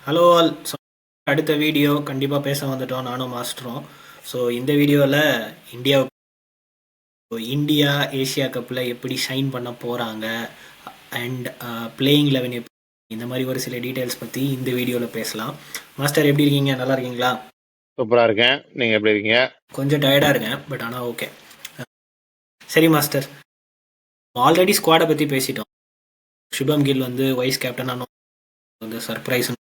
Hello all. அடுத்த video கண்டிப்பாக பேச வந்துட்டோம் நானும் மாஸ்டரும். ஸோ இந்த வீடியோவில் இந்தியா இந்தியா ஏஷியா கப்பில் எப்படி ஷைன் பண்ண போகிறாங்க அண்ட் பிளேயிங் லெவன் எப்படி, இந்த மாதிரி ஒரு சில டீட்டெயில்ஸ் பற்றி இந்த வீடியோவில் பேசலாம். மாஸ்டர் எப்படி இருக்கீங்க? நல்லா இருக்கீங்களா? சூப்பரா இருக்கேன். நீங்க எப்படி இருக்கீங்க? கொஞ்சம் டயர்டாக இருக்கேன், பட் ஆனால் ஓகே. சரி மாஸ்டர், ஆல்ரெடி ஸ்குவாடை பற்றி பேசிட்டோம். சுபம் கில் வந்து வைஸ் கேப்டனாக வந்து சர்ப்ரைஸ்.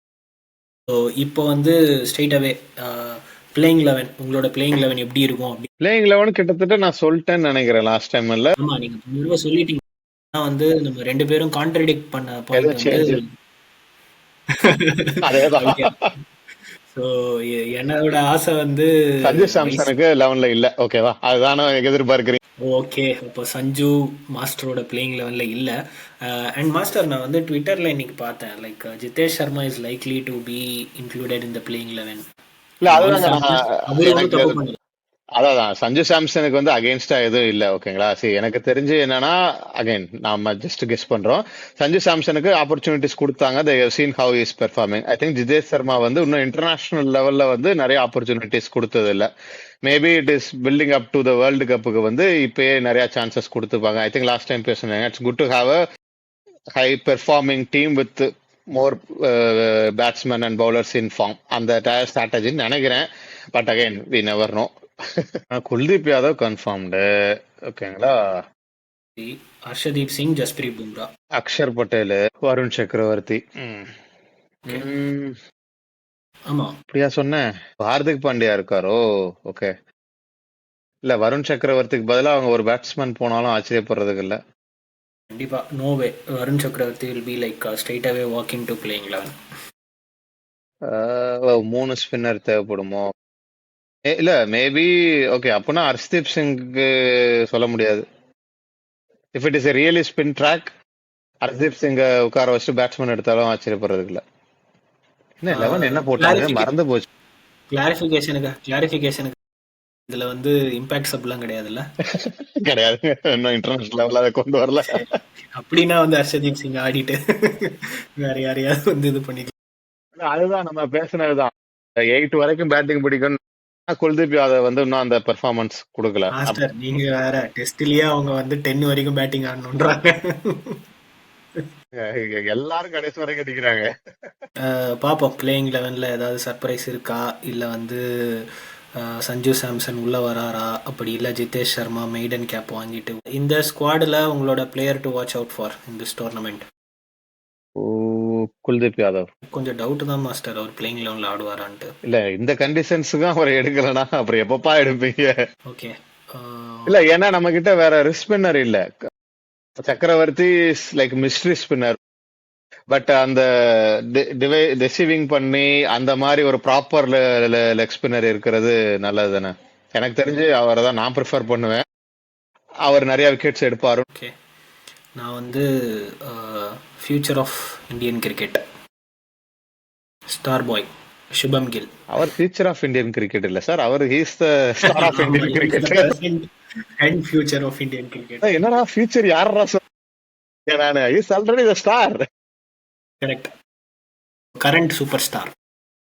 ஸோ இப்போ வந்து ஸ்ட்ரெயிட்டாகவே பிளேயிங் லெவன், உங்களோட பிளேயிங் லெவன் எப்படி இருக்கும் அப்படி? பிளேயிங் லெவன் கிட்டத்தட்ட நான் சொல்லிட்டேன்னு நினைக்கிறேன் லாஸ்ட் டைம். இல்ல ஆமாம், நீங்கள் முன்னாடியே சொல்லிட்டீங்க. ஆனால் வந்து நம்ம ரெண்டு பேரும் கான்ட்ரடிக்ட் பண்ண பாயிண்ட் எதுவும் வந்து சேஞ்ச் அதேதான். ஓகே. ஸோ என்னோட ஆசை வந்து சஞ்சு வைஸ். சாம்சனுக்கு 11ல இல்ல, ஓகேவா? அதுதானே எதிர்பார்க்கிறீங்க. ஓகே, இப்போ சஞ்சு மாஸ்டரோட பிளேயிங் லெவலில் இல்லை. அண்ட் மாஸ்டர், நான் வந்து ட்விட்டரில் இன்னைக்கு பார்த்தேன், like Jitesh Sharma is likely to be included in the playing eleven. இல்ல அதுதாங்க அவர் ஒன்றும் எனக்கு தப்பு பண்ணல. அதான் சஞ்சு சாம்சனுக்கு வந்து அகைன்ஸ்டா எதுவும் இல்ல, ஓகேங்களா? சரி, எனக்கு தெரிஞ்சு என்னன்னா, அகைன் நாம ஜஸ்ட் கெஸ் பண்றோம். சஞ்சு சாம்சனுக்கு ஆப்பர்ச்சுனிட்டிஸ் கொடுத்தாங்க. they have seen how he is performing. I think Jitesh Sharma வந்து இன்னும் இன்டர்நேஷனல் லெவல்ல வந்து நிறைய ஆப்பர்ச்சுனிட்டிஸ் கொடுத்தது இல்ல. Maybe it is building up to the world கப்புக்கு வந்து இப்பயே நிறைய சான்சஸ் கொடுத்துப்பாங்க. ஐ திங்க் லாஸ்ட் டைம் பேசுனாங்க, it's good to have a high performing team with more batsman and bowlers in form. அந்த ஸ்ட்ராட்டஜின்னு நினைக்கிறேன். But again we never know. Kuldeep Yadav confirmed, ஓகேங்களா? ஹர்ஷதீப் சிங், ஜஸ்பிரீத் பும்ரா, அக்ஷர் பட்டேல், வருண் சக்கரவர்த்தி. ஆமா அப்படியா சொன்னேன்? ஹார்திக் பாண்டியா இருக்காரோ? ஓகே. இல்ல, வருண் சக்கரவர்த்திக்கு பதிலா அவங்க ஒரு பேட்ஸ்மேன் போனாலும் ஆச்சரியப்படுறதுக்கு இல்ல. கண்டிப்பா no way. Varun Chakravarthy will be like straight away walking to playing eleven. 3 spinner தேவைப்படுமோ? இல்ல மேபி. ஓகே, அப்பனா ஹர்ஷ்தீப் சிங்க்கு சொல்ல முடியாது. If it is a really spin track, Harshdeep சிங்க உட்கார வச்சு பேட்ஸ்மேன் எடுத்தாலும் ஆச்சரியப்படுறதுக்கு இல்ல. என்ன 11 என்ன போட்டாங்க மறந்து போச்சு. கிளாரிஃபிகேஷனுக்கு இதுல வந்து இம்பாக்ட் சப்லாம் கிடையாதுல்ல? கிடையாது, இன்னும் இன்டர்நேஷனல் லெவல்ல அதை கொண்டு வரல. அப்படின்னா வந்து ஹர்ஷதீப் சிங் ஆடிட்டு வேற யாரையாவது வந்து இது பண்ணிக்கலாம். அதுதான் நம்ம பேசுனதுதான். 8 வரைக்கும் பேட்டிங் பிடிக்கும். குல்தீப் யாதவ் வந்து இன்னும் அந்த பெர்ஃபார்மன்ஸ் கொடுக்கல. மாஸ்டர், நீங்க வேற டெஸ்ட்லயே அவங்க வந்து 10 வரைக்கும் பேட்டிங் ஆடணும்ன்றாங்க. எல்லாரும் கடைசி வரைக்கும் அடிக்கிறாங்க. பாப்போம் பிளேயிங் லெவன்ல ஏதாவது சர்ப்ரைஸ் இருக்கா, இல்ல வந்து சஞ்சு சாம்சன் உள்ள வராரா, அப்படி இல்ல ஜிதேஷ் சர்மா மெய்டன் கேப் வாங்கிட்டு. இந்த ஸ்குவாட்ல உங்களோட player to watch out for in this tournament? Kuldeep Yadav. கொஞ்சம் டவுட் தான் மாஸ்டர், அவர் பிளேயிங் லெவன்ல ஆடுவாரான்ட்டு. இல்ல, இந்த கண்டிஷன்ஸுக்கும் அவர் எடுக்கலனா அப்புறம் எப்பப்பா எடுப்பீங்க? ஓகே. இல்ல, ஏன்னா நம்ம கிட்ட வேற ரிஸ்க் ஸ்பின்னர் இல்ல. சக்கரவர்த்தி லைக் மிஸ்ட்ரி ஸ்பின்னர். பட் அந்த டிசீவிங் பண்ணி அந்த மாதிரி ஒரு ப்ராப்பர் லெக் ஸ்பின்னர் இருக்கிறது நல்லது தானே. எனக்கு தெரிஞ்சு அவரை தான் நான் ப்ரிஃபர் பண்ணுவேன். அவர் நிறைய விக்கெட்ஸ் எடுப்பாரு. ஓகே, நான் வந்து future of Indian cricket star boy Shubman Gill. அவர் ஃபியூச்சர் ஆஃப் இந்தியன் கிரிக்கெட் இல்ல சார், அவர் he's the star of Indian cricket and future of Indian cricket. என்னடா ஃபியூச்சர் யாரா சொல்றேன் நானு? He's already the star. Correct, current super star.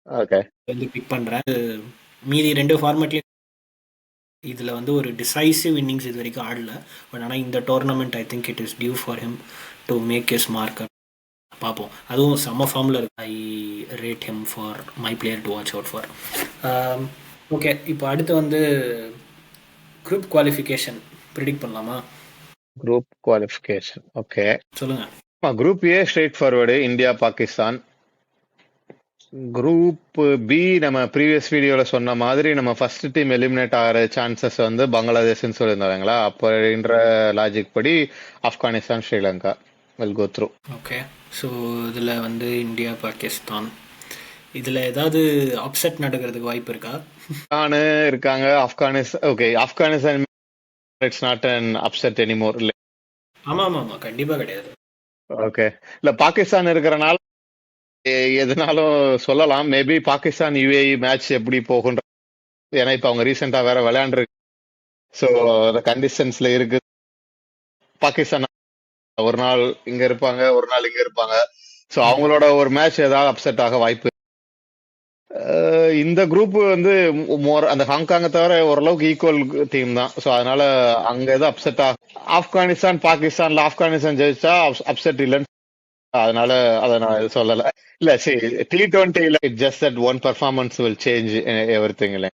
Okay, வந்து pick பண்றேன். மீதி 2 ஃபார்மேட்லயும் இதுல வந்து ஒரு டிசைசிவ் இன்னிங்ஸ் இது வரைக்கும் ஆடல. பட் ஆனால் இந்த tournament I think it is due for him to make his mark. பார்ப்போம். அதுவும் செம்ம ஃபார்மில் இருக்கு. I rate him for my player to watch out for. Okay, இப்போ அடுத்து வந்து குரூப் குவாலிஃபிகேஷன் ப்ரிடிக்ட் பண்ணலாமா? குரூப் குவாலிஃபிகேஷன் ஓகே சொல்லுங்க. Group A straightforward, India Pakistan. Group B நம்ம ப்ரீவியஸ் வீடியோல சொன்ன மாதிரி நம்ம ஃபர்ஸ்ட் டீம் எலிமினேட் ஆகிற சான்சஸ் வந்து பங்களாதேஷ்னு சொல்லியிருந்தாங்களா, அப்படின்ற லாஜிக் படி Afghanistan, Sri Lanka will go through. Okay, so இதில் வந்து இந்தியா பாகிஸ்தான், இதில் ஏதாவது அப்செட் நடக்கிறதுக்கு வாய்ப்பு இருக்கா? இருக்காங்க. Afghanistan okay, Afghanistan it's not an upset anymore இல்லை. ஆமாம் ஆமாம் ஆமாம், கண்டிப்பாக கிடையாது. ஓகே, இல்லை பாகிஸ்தான் இருக்கிறனால எதுனாலும் சொல்லலாம். மேபி பாகிஸ்தான் யுஏஇ மேட்ச் எப்படி போகுன்ற, ஏன்னா இப்ப அவங்க ரீசெண்டா வேற விளையாண்டு, ஸோ அந்த கண்டிஷன்ஸ்ல இருக்கு. பாகிஸ்தான் ஒரு நாள் இங்க இருப்பாங்க, ஒரு நாள் இங்க இருப்பாங்க. ஸோ அவங்களோட ஒரு மேட்ச் ஏதாவது அப்செட் ஆக வாய்ப்பு. இந்த குரூப் வந்து மோர் அந்த ஹாங்காங்கை தவிர ஓரளவுக்கு ஈக்குவல் டீம் தான். ஸோ அதனால அங்க எதுவும் அப்செட் ஆப்கானிஸ்தான் பாகிஸ்தான்ல ஆப்கானிஸ்தான் ஜெயிச்சா அப்செட் இல்லைன்னு, அதனால அதை நான் எதுவும் சொல்லல. இல்ல சரி, T20 just that one performance will change everything. இல்லை,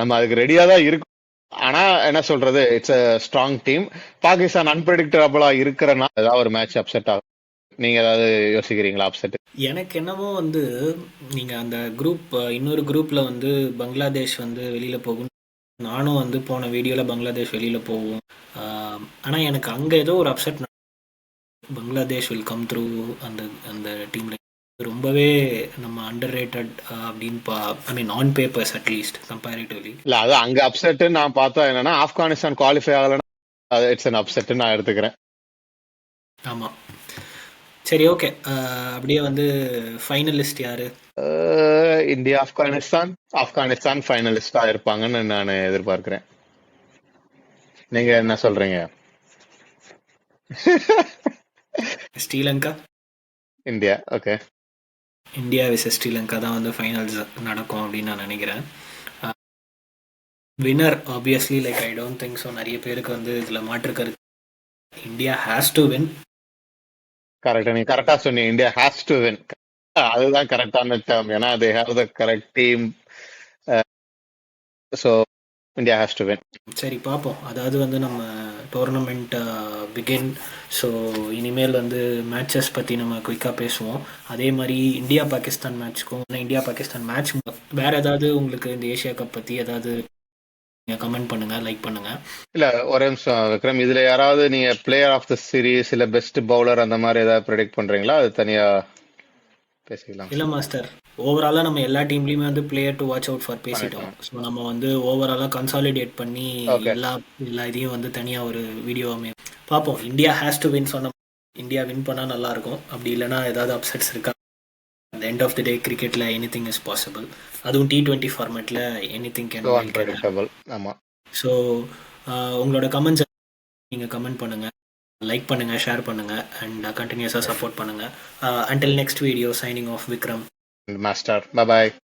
நம்ம அதுக்கு ரெடியா தான் இருக்கும். ஆனா என்ன சொல்றது, it's a strong team. Pakistan அன்பிரடிக்டபிளா இருக்கிறனா ஏதாவது ஒரு மேட்ச் அப்செட் ஆகும். நீங்க ஏதாவது யோசிக்கிறீங்களா அப்செட்? எனக்கு என்னமோ வந்து நீங்கள் அந்த குரூப் இன்னொரு குரூப்பில் வந்து பங்களாதேஷ் வந்து வெளியில் போகும், நானும் வந்து போன வீடியோவில் பங்களாதேஷ் வெளியில் போகும். ஆனால் எனக்கு அங்கே ஏதோ ஒரு upset, Bangladesh will come through அந்த அந்த டீமில் ரொம்பவே நம்ம அண்டர் ரேட்டட் அப்படின்னு I mean on papers at least comparatively. இல்ல அது அங்க அப்செட் நான் பார்த்தா என்னன்னா, ஆப்கானிஸ்தான் குவாலிஃபை ஆகலன்னா இட்ஸ் அன் அப்செட் நான் எடுத்துக்கிறேன். ஆமாம், சரி ஓகே. அப்படியே வந்து ஃபைனலிஸ்ட் யாரு? இந்தியா ஆப்கானிஸ்தான் ஃபைனலிஸ்டா இருப்பாங்கன்னு நான் எதிர்பார்க்கிறேன். நீங்க என்ன சொல்றீங்க? Sri Lanka. India. Okay, India versus Sri Lanka தான் வந்து ஃபைனல்ஸ் நடக்கும் அப்படின்னு நான் நினைக்கிறேன். Winner obviously like I don't think so நிறைய பேருக்கு வந்து இதில் மாற்றுக்கிறது. India has to win. Correct, நீங்க கரெக்டா சொன்னீங்க. இந்தியா ஹேஸ் டு வின், அதுதான் கரெக்டான டேர்ம். ஏன்னா they have the correct team. So India has to win. சரி பார்ப்போம். அதாவது வந்து நம்ம டோர்னமெண்ட் பிகின். ஸோ இனிமேல் வந்து மேட்சஸ் பற்றி நம்ம குயிக்காக பேசுவோம். அதே மாதிரி இந்தியா பாகிஸ்தான் மேட்ச்க்கும், இந்தியா பாகிஸ்தான் மேட்ச் வேறு ஏதாவது உங்களுக்கு இந்த ஏஷியா கப் பற்றி ஏதாவது நீங்கள் கமெண்ட் பண்ணுங்கள், லைக் பண்ணுங்கள். இல்லை, ஒரே நிமிஷம் விக்ரம், இதில் யாராவது நீங்கள் பிளேயர் ஆஃப் த சீரீஸ் இல்லை பெஸ்ட் பவுலர் அந்த மாதிரி ஏதாவது ப்ரெடிக்ட் பண்ணுறீங்களா? அது தனியாக பேசிக்கலாம். இல்லை மாஸ்டர், ஓவராலாக நம்ம எல்லா டீம்லேயுமே வந்து player to watch out for பேசிட்டோம். ஸோ நம்ம வந்து ஓவராலாக கன்சாலிடேட் பண்ணி எல்லா இதையும் வந்து தனியாக ஒரு வீடியோவுமே பார்ப்போம். இந்தியா ஹேஸ் டு வின் சொன்ன, இந்தியா வின் பண்ணால் நல்லாயிருக்கும். அப்படி இல்லைனா ஏதாவது அப்செட்ஸ் இருக்கா? அந்த எண்ட் ஆஃப் த டே கிரிக்கெட்டில் எனி திங் இஸ் பாசிபிள். அதுவும் T20 ஃபார்மேட்டில் எனி திங் கேன். ஆமாம். ஸோ உங்களோட கமெண்ட்ஸ் நீங்கள் கமெண்ட் பண்ணுங்கள், லைக் பண்ணுங்கள், ஷேர் பண்ணுங்கள் அண்ட் கண்டினியூஸாக சப்போர்ட் பண்ணுங்கள். Until next video, signing off Vikram master. Bye bye.